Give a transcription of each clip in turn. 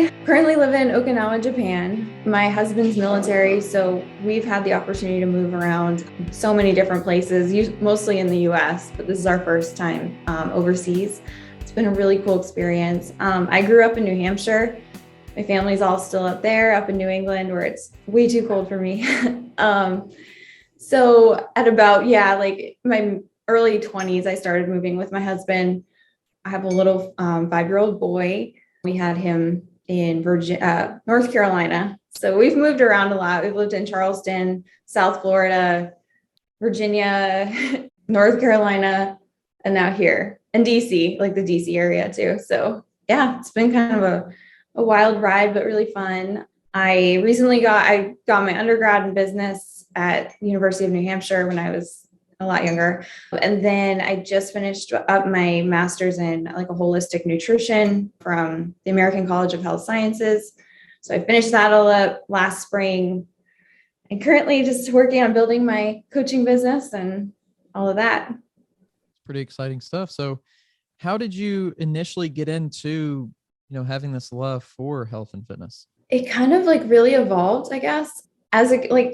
I currently live in Okinawa, Japan. My husband's military, so we've had the opportunity to move around so many different places, mostly in the US, but this is our first time overseas. It's been a really cool experience. I grew up in New Hampshire. My family's all still up there, up in New England, where it's way too cold for me. So at about, like my early 20s, I started moving with my husband. I have a little 5-year-old boy. We had him in North Carolina. So we've moved around a lot. We've lived in Charleston, South Florida, Virginia, North Carolina, and now here in DC, like the DC area too. So yeah, it's been kind of a wild ride, but really fun. I got my undergrad in business at the University of New Hampshire when I was a lot younger. And then I just finished up my master's in like a holistic nutrition from the American College of Health Sciences. So I finished that all up last spring and currently just working on building my coaching business and all of that. It's pretty exciting stuff. So how did you initially get into, having this love for health and fitness? It kind of like really evolved, I guess.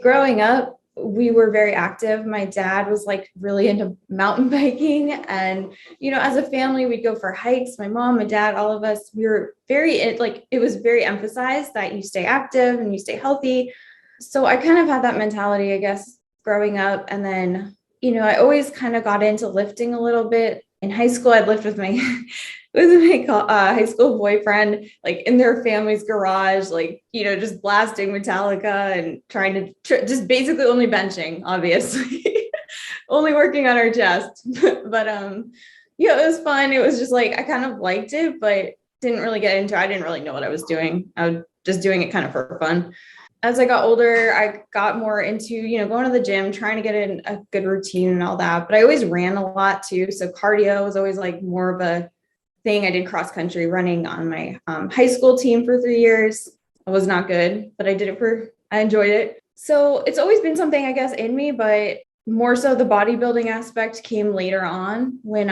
Growing up, we were very active. My dad was like really into mountain biking. And, as a family, we'd go for hikes. My mom, my dad, all of us, we were it was very emphasized that you stay active and you stay healthy. So I kind of had that mentality, I guess, growing up. And then, I always kind of got into lifting a little bit. In high school, I'd lift with my high school boyfriend, like in their family's garage, just blasting Metallica and trying to just basically only benching, obviously, only working on our chest. But it was fun. It was just like, I kind of liked it, but didn't really get into it. I didn't really know what I was doing. I was just doing it kind of for fun. As I got older, I got more into, going to the gym, trying to get in a good routine and all that. But I always ran a lot too. So cardio was always like more of a thing. I did cross country running on my high school team for 3 years. I was not good, but I enjoyed it. So it's always been something, I guess, in me, but more so the bodybuilding aspect came later on when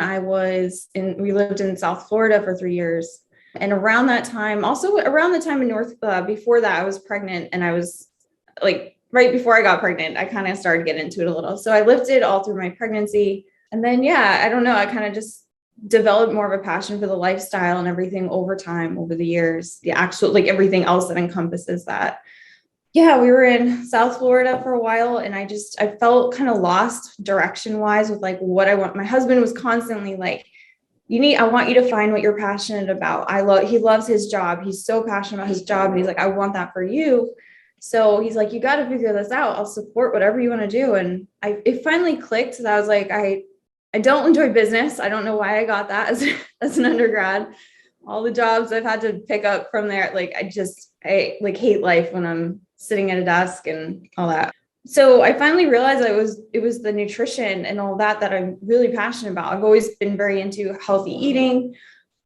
we lived in South Florida for 3 years. And around that time, also around the time before that, I was pregnant, and I was like, right before I got pregnant, I kind of started getting into it a little. So I lifted all through my pregnancy. And then, I don't know, I kind of just developed more of a passion for the lifestyle and everything over time, over the years, the actual, everything else that encompasses that. Yeah, we were in South Florida for a while, and I felt kind of lost direction wise with like what I want. My husband was constantly like, I want you to find what you're passionate about. He loves his job. He's so passionate about his job. And he's like, I want that for you. So he's like, you got to figure this out. I'll support whatever you want to do. And it finally clicked that I was like, I don't enjoy business. I don't know why I got that as an undergrad. All the jobs I've had to pick up from there. I hate life when I'm sitting at a desk and all that. So I finally realized it was the nutrition and all that I'm really passionate about. I've always been very into healthy eating.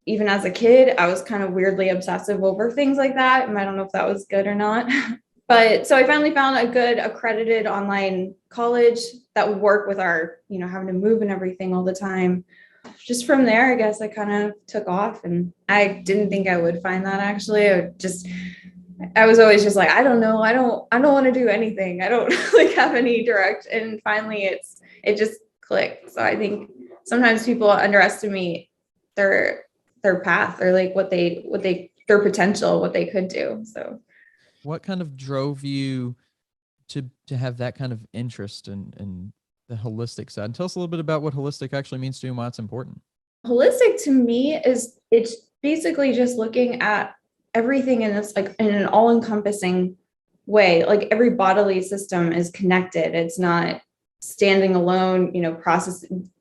Even as a kid, I was kind of weirdly obsessive over things like that. And I don't know if that was good or not. But so I finally found a good accredited online college that would work with our, having to move and everything all the time. Just from there, I guess I kind of took off, and I didn't think I would find that actually. I was always just like, I don't know. I don't want to do anything. I don't have any direct. And finally it just clicked. So I think sometimes people underestimate their path or like their potential, what they could do. So what kind of drove you to have that kind of interest in the holistic side? And tell us a little bit about what holistic actually means to you and why it's important. Holistic to me it's basically just looking at everything in this, like in an all-encompassing way. Like every bodily system is connected. It's not standing alone,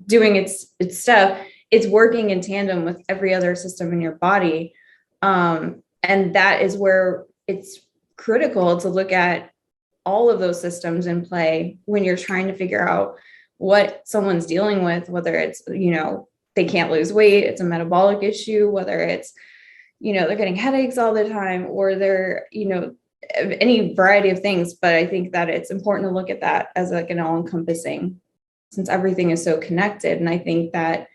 doing its stuff. It's working in tandem with every other system in your body. And that is where it's critical to look at all of those systems in play when you're trying to figure out what someone's dealing with, whether it's, they can't lose weight, it's a metabolic issue, whether it's, they're getting headaches all the time, or they're, any variety of things. But I think that it's important to look at that as like an all-encompassing, since everything is so connected. And I think that,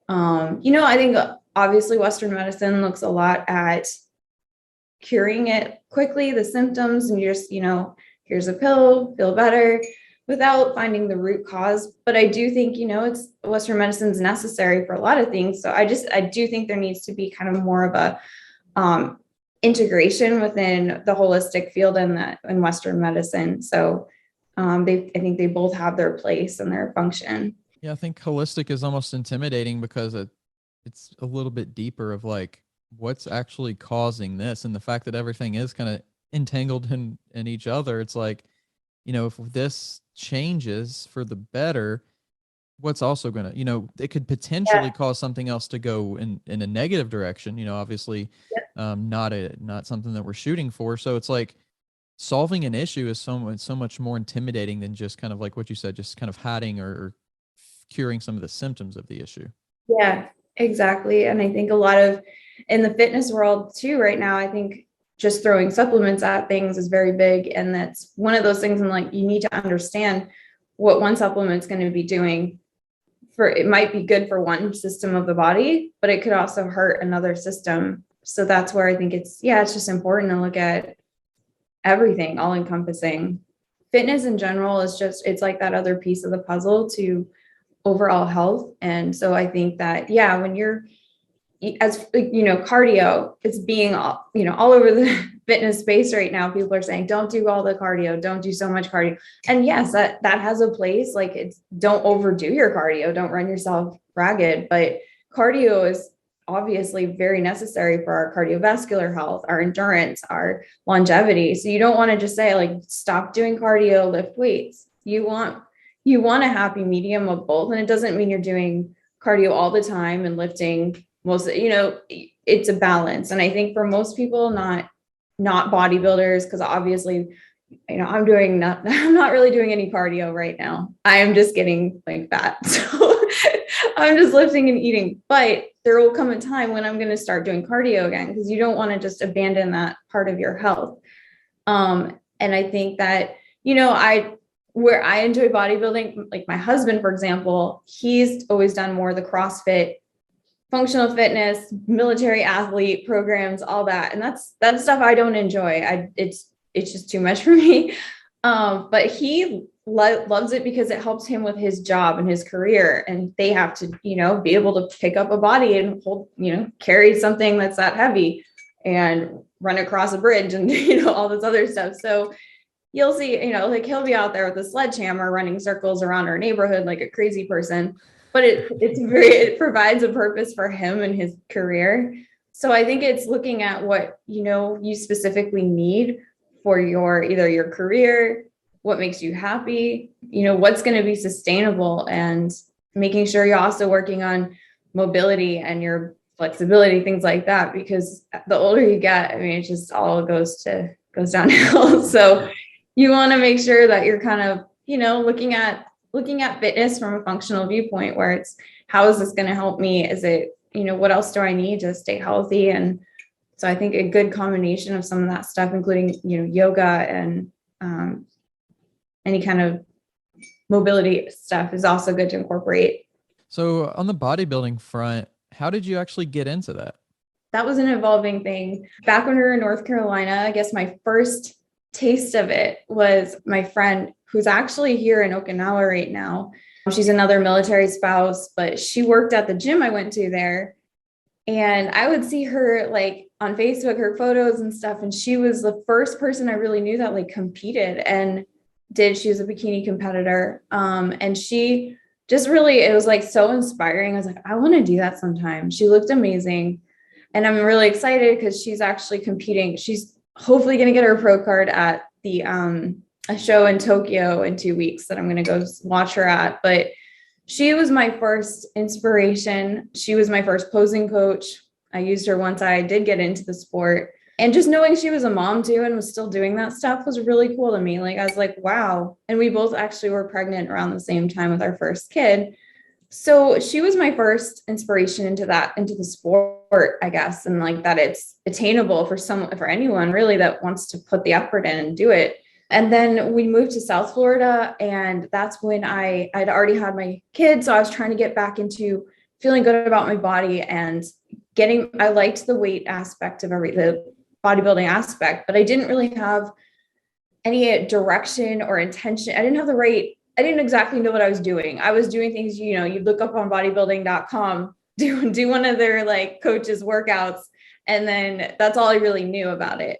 I think obviously Western medicine looks a lot at curing it quickly, the symptoms, and you're just, here's a pill, feel better, without finding the root cause. But I do think, it's Western medicine is necessary for a lot of things. So I do think there needs to be kind of more of a integration within the holistic field in Western medicine. So I think they both have their place and their function. Yeah, I think holistic is almost intimidating because it's a little bit deeper of like what's actually causing this, and the fact that everything is kind of entangled in each other. It's like, if this changes for the better, what's also going to, it could potentially cause something else to go in a negative direction, obviously, not something that we're shooting for. So it's like solving an issue is so much more intimidating than just kind of like what you said, just kind of hiding or curing some of the symptoms of the issue. Yeah, exactly. And I think a lot of in the fitness world too, right now, I think just throwing supplements at things is very big. And that's one of those things. And like, you need to understand what one supplement's going to be doing. It might be good for one system of the body, but it could also hurt another system. So that's where I think it's just important to look at everything, all encompassing. Fitness in general is it's like that other piece of the puzzle to overall health. And so I think that, when you're, as cardio, it's being all over the fitness space right now. People are saying, don't do all the cardio, don't do so much cardio. And yes, that has a place. Like, don't overdo your cardio, don't run yourself ragged, but cardio is obviously very necessary for our cardiovascular health, our endurance, our longevity. So you don't want to just say like, stop doing cardio, lift weights. You want a happy medium of both. And it doesn't mean you're doing cardio all the time and lifting it's a balance. And I think for most people, not bodybuilders, because obviously, I'm not really doing any cardio right now. I am just getting like fat. So I'm just lifting and eating, but there will come a time when I'm going to start doing cardio again, because you don't want to just abandon that part of your health. And I think that, where I enjoy bodybuilding, like my husband, for example, he's always done more of the CrossFit, functional fitness, military athlete programs, all that. And that's stuff I don't enjoy. It's just too much for me. But he loves it because it helps him with his job and his career. And they have to, be able to pick up a body and hold, carry something that's that heavy and run across a bridge and, all this other stuff. So you'll see, like he'll be out there with a sledgehammer running circles around our neighborhood like a crazy person. But it provides a purpose for him and his career. So I think it's looking at what, you specifically need for either your career, what makes you happy, what's going to be sustainable, and making sure you're also working on mobility and your flexibility, things like that, because the older you get, it just all goes downhill. So you want to make sure that you're kind of, looking at fitness from a functional viewpoint, where it's, how is this going to help me? Is it, what else do I need to stay healthy? And so I think a good combination of some of that stuff, including, yoga and any kind of mobility stuff, is also good to incorporate. So on the bodybuilding front, how did you actually get into that? That was an evolving thing. Back when we were in North Carolina, I guess my first taste of it was my friend, who's actually here in Okinawa right now. She's another military spouse, but she worked at the gym I went to there. And I would see her like on Facebook, her photos and stuff. And she was the first person I really knew that like competed and she was a bikini competitor. And she just really, it was like so inspiring. I was like, I want to do that sometime. She looked amazing. And I'm really excited because she's actually competing. She's hopefully going to get her pro card at the a show in Tokyo in 2 weeks that I'm going to go watch her at. But she was my first inspiration. She was my first posing coach. I used her once I did get into the sport. And just knowing she was a mom too and was still doing that stuff was really cool to me. Like, I was like, wow. And we both actually were pregnant around the same time with our first kid. So she was my first inspiration into the sport, I guess. And like that it's attainable for anyone really that wants to put the effort in and do it. And then we moved to South Florida, and that's when I'd already had my kids. So I was trying to get back into feeling good about my body and I liked the weight aspect of everything, bodybuilding aspect, but I didn't really have any direction or intention. I didn't exactly know what I was doing. I was doing things, you know, you look up on bodybuilding.com, do one of their like coaches workouts. And then that's all I really knew about it.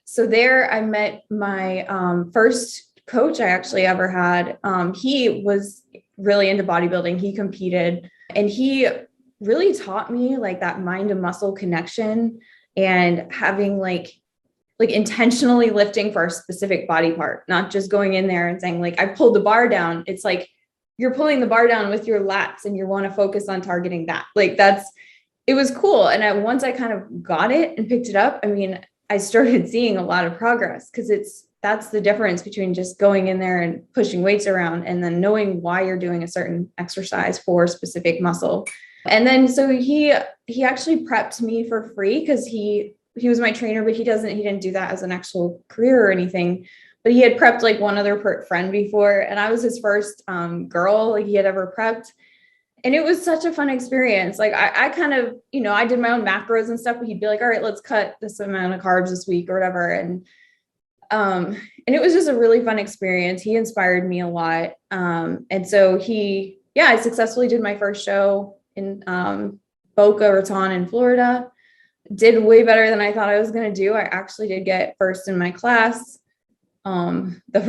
So there I met my first coach I actually ever had. He was really into bodybuilding. He competed, and he really taught me like that mind to muscle connection, and having like intentionally lifting for a specific body part, not just going in there and saying like, I pulled the bar down. It's like, you're pulling the bar down with your lats and you want to focus on targeting that. Like it was cool. And once I kind of got it and picked it up, I mean, I started seeing a lot of progress, because that's the difference between just going in there and pushing weights around and then knowing why you're doing a certain exercise for a specific muscle. And then, so he actually prepped me for free, because he was my trainer, but he didn't do that as an actual career or anything, but he had prepped like one other friend before. And I was his first girl like he had ever prepped. And it was such a fun experience. Like I kind of, you know, I did my own macros and stuff, but he'd be like, all right, let's cut this amount of carbs this week or whatever. And it was just a really fun experience. He inspired me a lot. And so I successfully did my first show in Boca Raton in Florida. Did way better than I thought I was going to do. I actually did get first in my class. I did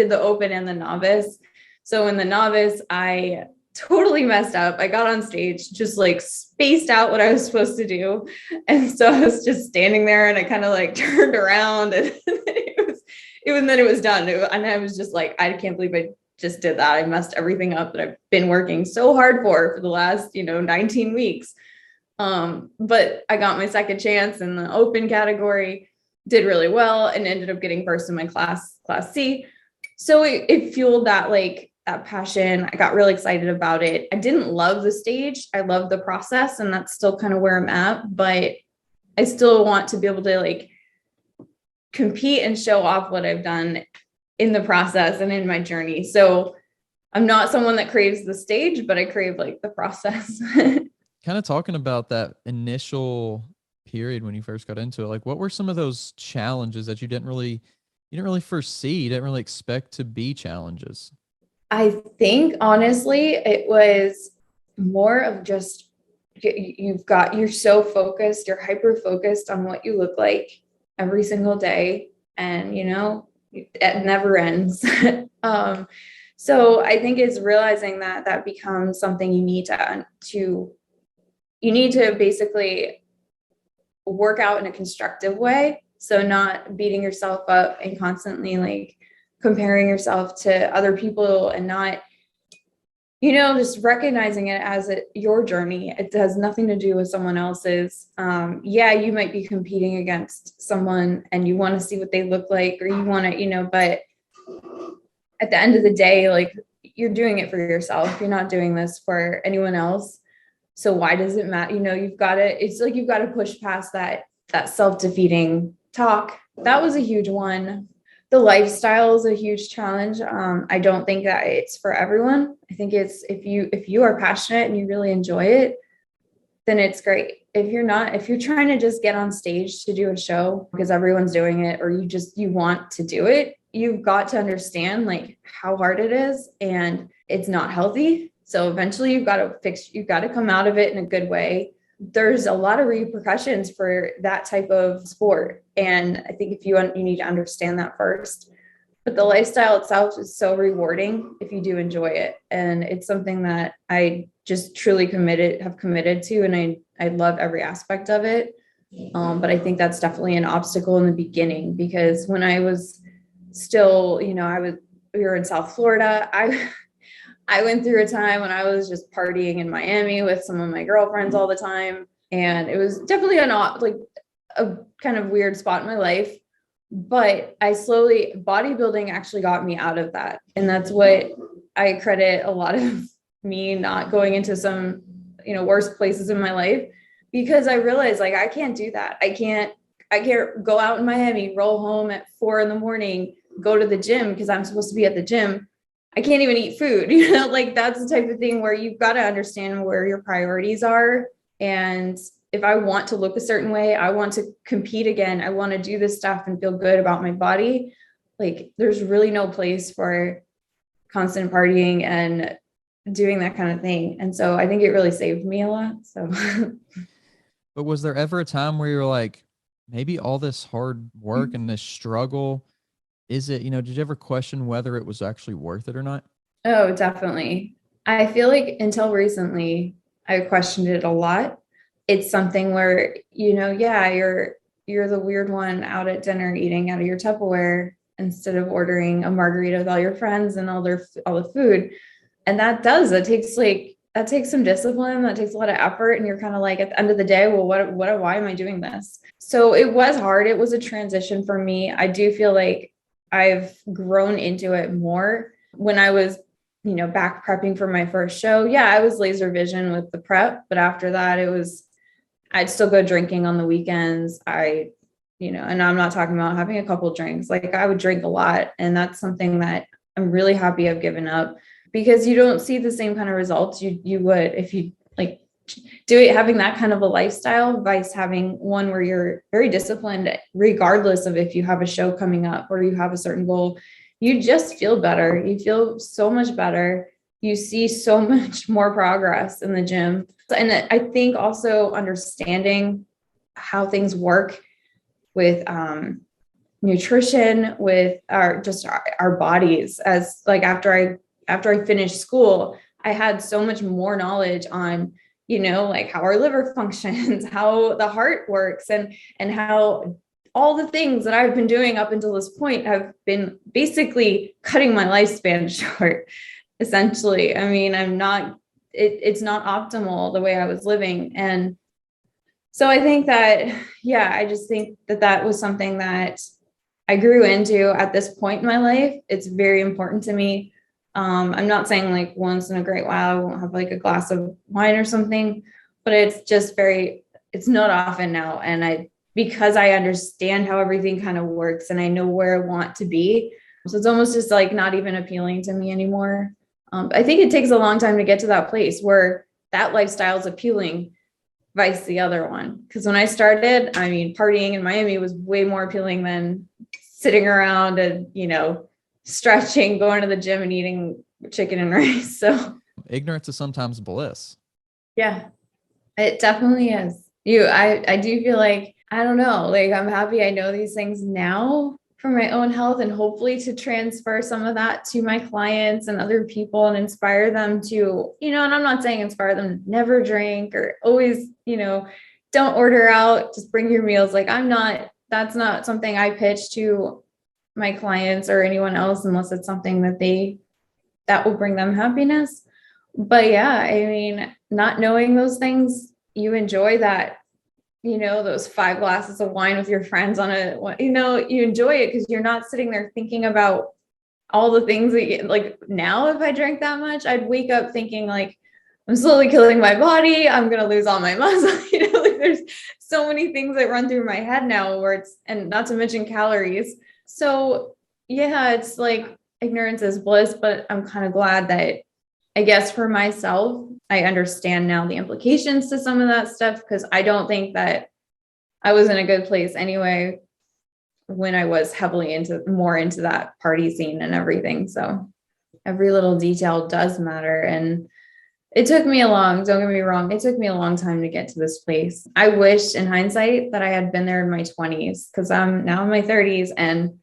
the open and the novice. So in the novice, I totally messed up. I got on stage, just like spaced out what I was supposed to do. And so I was just standing there, and I kind of like turned around, and it was done. And I was just like, I can't believe I just did that. I messed everything up that I've been working so hard for the last, 19 weeks. But I got my second chance in the open category, did really well, and ended up getting first in my class C. So it fueled that passion. I got really excited about it. I didn't love the stage. I love the process, and that's still kind of where I'm at, but I still want to be able to compete and show off what I've done in the process and in my journey. So I'm not someone that craves the stage, but I crave the process. Kind of talking about that initial period when you first got into it, what were some of those challenges that you didn't really foresee, you didn't really expect to be challenges? I think honestly, it was more of just, you're so focused, you're hyper focused on what you look like every single day. And, it never ends. So I think it's realizing that becomes something you need to basically work out in a constructive way. So not beating yourself up and constantly comparing yourself to other people, and not, just recognizing it as your journey. It has nothing to do with someone else's. You might be competing against someone and you want to see what they look like, or you want to, but at the end of the day, you're doing it for yourself. You're not doing this for anyone else. So why does it matter? You've got to push past that self-defeating talk. That was a huge one. The lifestyle is a huge challenge. I don't think that it's for everyone. I think it's, if you are passionate and you really enjoy it, then it's great. If you're not, if you're trying to just get on stage to do a show because everyone's doing it, or you want to do it, you've got to understand how hard it is, and it's not healthy. So eventually you've got to come out of it in a good way. There's a lot of repercussions for that type of sport. And I think you need to understand that first. But the lifestyle itself is so rewarding if you do enjoy it. And it's something that I just truly have committed to. And I love every aspect of it. But I think that's definitely an obstacle in the beginning, because when I was still, we were in South Florida. I went through a time when I was just partying in Miami with some of my girlfriends all the time. And it was definitely a kind of weird spot in my life, but bodybuilding actually got me out of that. And that's what I credit a lot of me not going into some, worst places in my life, because I realized I can't do that. I can't go out in Miami, roll home at 4 a.m, go to the gym because I'm supposed to be at the gym. I can't even eat food, that's the type of thing where you've got to understand where your priorities are. And if I want to look a certain way, I want to compete again, I want to do this stuff and feel good about my body, like there's really no place for constant partying and doing that kind of thing. And so I think it really saved me a lot. So But was there ever a time where you're like, maybe all this hard work and this struggle, is it, did you ever question whether it was actually worth it or not? oh, definitely. I feel like until recently, I questioned it a lot. It's something where, yeah, you're the weird one out at dinner eating out of your Tupperware instead of ordering a margarita with all your friends and all the food. And that takes some discipline. That takes a lot of effort. And you're kind of like at the end of the day, well, why am I doing this? So it was hard. It was a transition for me. I do feel like I've grown into it more. When I was, back prepping for my first show, yeah, I was laser vision with the prep. But after that, I'd still go drinking on the weekends. And I'm not talking about having a couple drinks. Like I would drink a lot. And that's something that I'm really happy I've given up, because you don't see the same kind of results you would if you like do it, having that kind of a lifestyle versus having one where you're very disciplined, regardless of if you have a show coming up or you have a certain goal. You just feel better. You feel so much better. You see so much more progress in the gym. And I think also understanding how things work with nutrition, with our bodies, as like after I finished school, I had so much more knowledge on, like how our liver functions, how the heart works, and how all the things that I've been doing up until this point have been basically cutting my lifespan short, essentially. I mean, it's not optimal the way I was living. And so I think that, yeah, I just think that was something that I grew into at this point in my life. It's very important to me. I'm not saying like once in a great while I won't have like a glass of wine or something, but it's not often now. And because I understand how everything kind of works and I know where I want to be. So it's almost just like not even appealing to me anymore. I think it takes a long time to get to that place where that lifestyle is appealing, vice the other one. Because when I started, I mean, partying in Miami was way more appealing than sitting around and, stretching, going to the gym and eating chicken and rice. So ignorance is sometimes bliss. Yeah, it definitely is. I do feel like, I don't know, like I'm happy I know these things now for my own health, and hopefully to transfer some of that to my clients and other people and inspire them to, and I'm not saying inspire them to never drink or always, don't order out, just bring your meals. Like that's not something I pitch to my clients or anyone else unless it's something that will bring them happiness. But yeah, I mean, not knowing those things, you enjoy that, those 5 glasses of wine with your friends you enjoy it because you're not sitting there thinking about all the things that like now, if I drank that much, I'd wake up thinking like, I'm slowly killing my body. I'm going to lose all my muscle. Like there's so many things that run through my head now and not to mention calories. So yeah, it's like ignorance is bliss, but I'm kind of glad that, I guess for myself, I understand now the implications to some of that stuff, because I don't think that I was in a good place anyway when I was heavily more into that party scene and everything. So every little detail does matter. And don't get me wrong, it took me a long time to get to this place. I wish in hindsight that I had been there in my 20s, because I'm now in my 30s and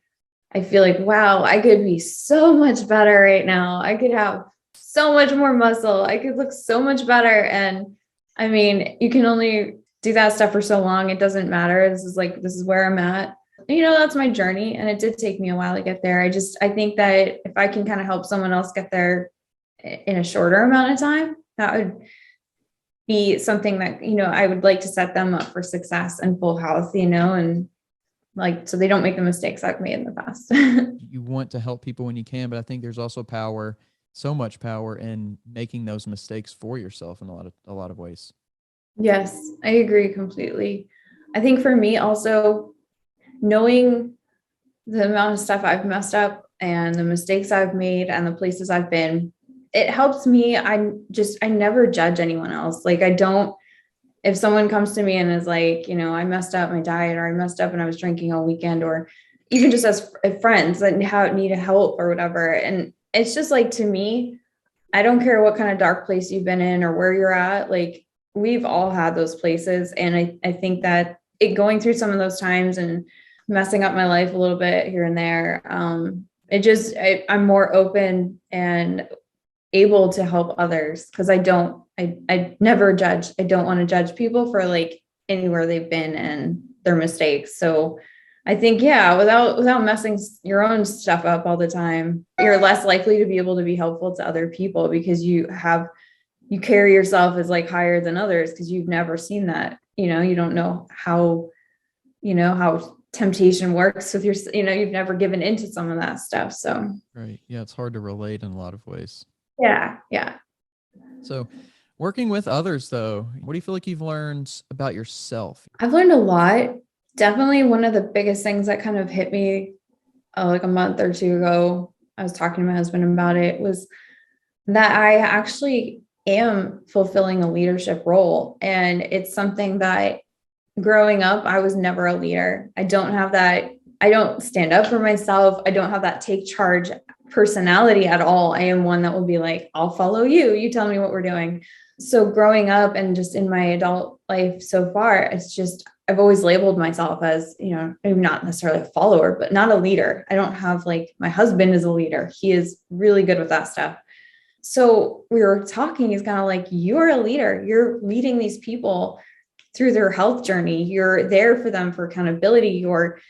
I feel like, wow, I could be so much better right now. I could have so much more muscle. I could look so much better. And I mean, you can only do that stuff for so long. It doesn't matter. This is where I'm at. That's my journey. And it did take me a while to get there. I think that if I can kind of help someone else get there in a shorter amount of time, that would be something that, I would like to set them up for success and full health, and like, so they don't make the mistakes I've made in the past. You want to help people when you can, but I think there's also so much power in making those mistakes for yourself in a lot of ways. Yes, I agree completely. I think for me also, knowing the amount of stuff I've messed up and the mistakes I've made and the places I've been, it helps me. I never judge anyone else. Like if someone comes to me and is like, I messed up my diet, or I messed up and I was drinking all weekend, or even just as friends that need help or whatever. And it's just like, to me, I don't care what kind of dark place you've been in or where you're at. Like, we've all had those places. And I think that going through some of those times and messing up my life a little bit here and there, I'm more open and able to help others, because I never judge. I don't want to judge people for like anywhere they've been and their mistakes. So I think, yeah, without messing your own stuff up all the time, you're less likely to be able to be helpful to other people, because you carry yourself as like higher than others, because you've never seen that. You don't know how temptation works with you've never given into some of that stuff. So Right. Yeah, it's hard to relate in a lot of ways. yeah. So working with others though, what do you feel like you've learned about yourself? I've learned a lot. Definitely one of the biggest things that kind of hit me like a month or two ago, I was talking to my husband about it, was that I actually am fulfilling a leadership role. And it's something that growing up, I was never a leader. I don't have that. I don't stand up for myself. I don't have that take charge personality at all. I am one that will be like, I'll follow you. You tell me what we're doing. So growing up and just in my adult life so far, it's just, I've always labeled myself as, maybe not necessarily a follower, but not a leader. I don't have like, my husband is a leader. He is really good with that stuff. So we were talking, he's kind of like, you're a leader. You're leading these people through their health journey. You're there for them for accountability. You're,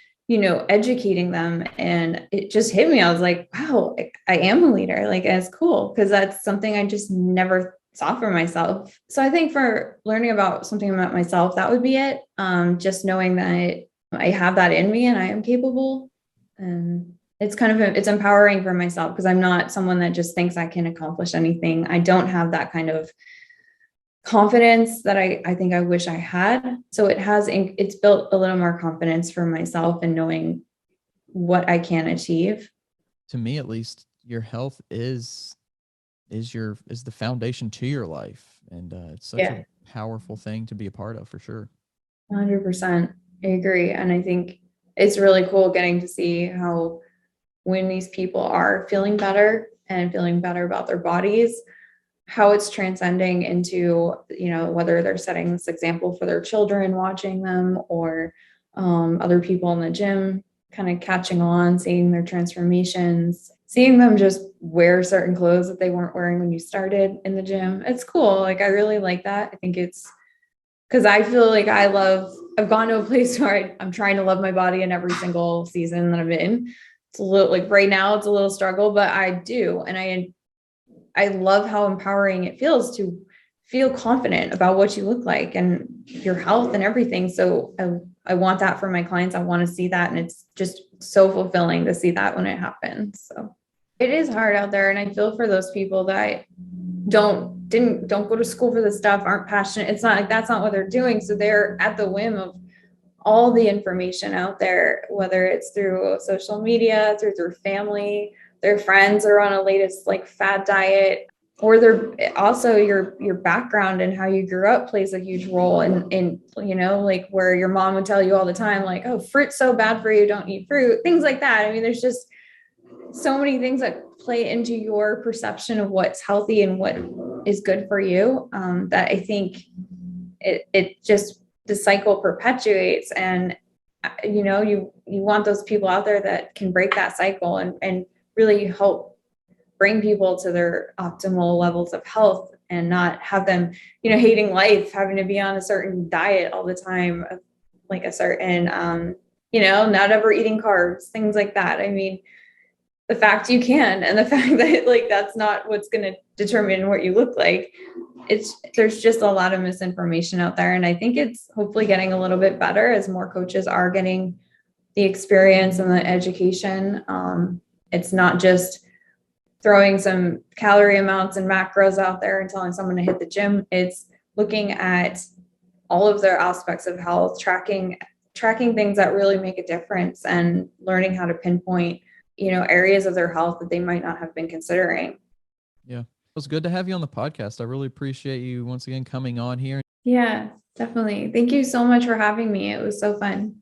educating them. And it just hit me. I was like, wow, I am a leader. Like, it's cool, because that's something I just never saw for myself. So I think for learning about something about myself, that would be it. Just knowing that I have that in me and I am capable. And it's it's empowering for myself, because I'm not someone that just thinks I can accomplish anything. I don't have that kind of confidence that I think I wish I had. So it's built a little more confidence for myself and knowing what I can achieve. To me, at least, your health is the foundation to your life. And it's such a powerful thing to be a part of, for sure. 100%. I agree. And I think it's really cool getting to see how, when these people are feeling better and feeling better about their bodies, how it's transcending into, whether they're setting this example for their children watching them, or other people in the gym kind of catching on, seeing their transformations, seeing them just wear certain clothes that they weren't wearing when you started in the gym. It's cool. Like, I really like that. I think it's because I feel like I've gone to a place where I'm trying to love my body in every single season that I'm in. It's a little, like right now it's a little struggle, but I do. And I love how empowering it feels to feel confident about what you look like and your health and everything. So I want that for my clients. I want to see that. And it's just so fulfilling to see that when it happens. So it is hard out there. And I feel for those people that don't go to school for this stuff, aren't passionate. It's not like that's not what they're doing. So they're at the whim of all the information out there, whether it's through social media, through their family, their friends are on a latest like fad diet, or they're also your background and how you grew up plays a huge role in like where your mom would tell you all the time, like, oh, fruit's so bad for you, don't eat fruit, things like that. I mean, there's just so many things that play into your perception of what's healthy and what is good for you, that I think it just, the cycle perpetuates. And you want those people out there that can break that cycle and really help bring people to their optimal levels of health, and not have them, hating life, having to be on a certain diet all the time, like a certain, not ever eating carbs, things like that. I mean, the fact you can, and the fact that like, that's not what's going to determine what you look like. There's just a lot of misinformation out there. And I think it's hopefully getting a little bit better as more coaches are getting the experience and the education. It's not just throwing some calorie amounts and macros out there and telling someone to hit the gym. It's looking at all of their aspects of health, tracking things that really make a difference, and learning how to pinpoint, areas of their health that they might not have been considering. Yeah. It was good to have you on the podcast. I really appreciate you once again coming on here. Yeah. Definitely. Thank you so much for having me. It was so fun.